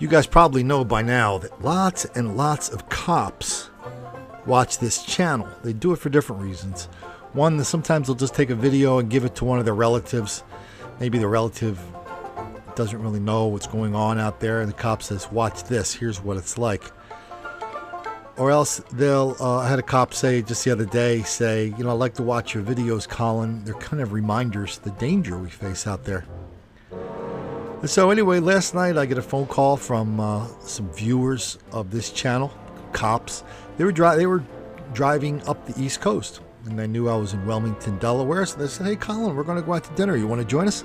You guys probably know by now that lots and lots of cops watch this channel. They do it for different reasons. One, sometimes they'll just take a video and give it to one of their relatives. Maybe the relative doesn't really know what's going on out there, and the cop says, watch this, here's what it's like. Or else they'll, I had a cop say just the other day, say, you know, I like to watch your videos, Colin. They're kind of reminders of the danger we face out there. And so anyway, last night I get a phone call from some viewers of this channel, cops. They were driving up the East Coast, and they knew I was in Wilmington, Delaware. So they said, hey, Colin, we're going to go out to dinner. You want to join us?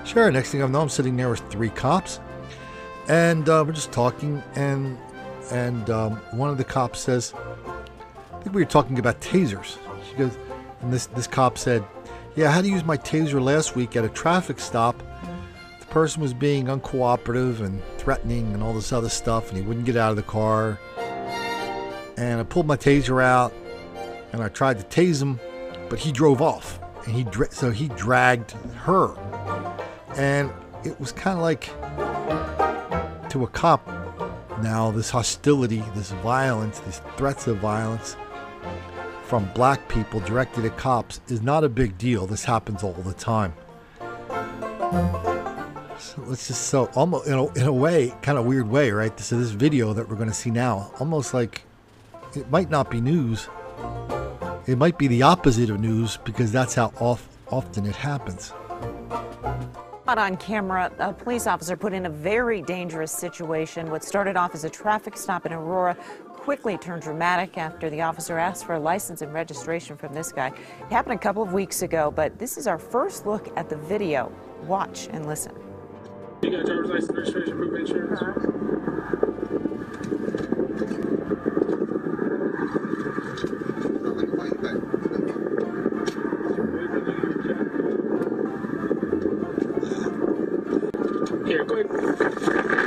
Sure. Next thing I know, I'm sitting there with 3 cops, and we're just talking, and one of the cops says, I think we were talking about tasers. She goes, and this cop said, yeah, I had to use my taser last week at a traffic stop. The person was being uncooperative and threatening and all this other stuff, and he wouldn't get out of the car. And I pulled my taser out, and I tried to tase him, but he drove off, and so he dragged her. And it was kind of like, to a cop now, this hostility, this violence, these threats of violence from black people directed at cops is not a big deal. This happens all the time. So it's just so almost in a way, kind of weird way, right? So this video that we're going to see now, almost like it might not be news. It might be the opposite of news, because that's how often it happens. On camera, a police officer put in a very dangerous situation. What started off as a traffic stop in Aurora quickly turned dramatic after the officer asked for a license and registration from this guy. It happened a couple of weeks ago, but this is our first look at the video. Watch and listen. You got driver's license, registration, proof of insurance? Here, quick.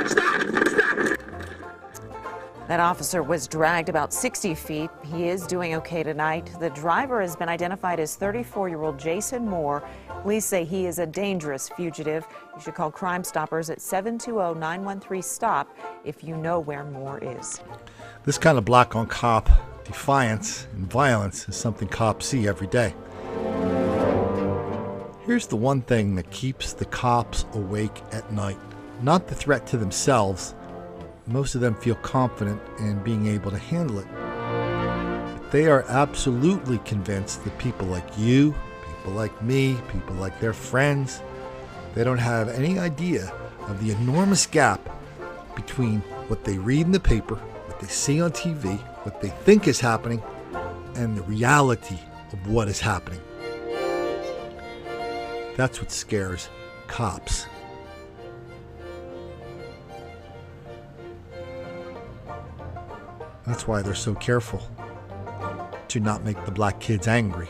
Stop! That officer was dragged about 60 feet. He is doing okay tonight. The driver has been identified as 34-year-old Jason Moore. Police say he is a dangerous fugitive. You should call Crime Stoppers at 720-913-STOP if you know where Moore is. This kind of black on cop defiance and violence is something cops see every day. Here's the one thing that keeps the cops awake at night. Not the threat to themselves. Most of them feel confident in being able to handle it. But they are absolutely convinced that people like you, people like me, people like their friends, they don't have any idea of the enormous gap between what they read in the paper, what they see on TV, what they think is happening, and the reality of what is happening. That's what scares cops. That's why they're so careful to not make the black kids angry.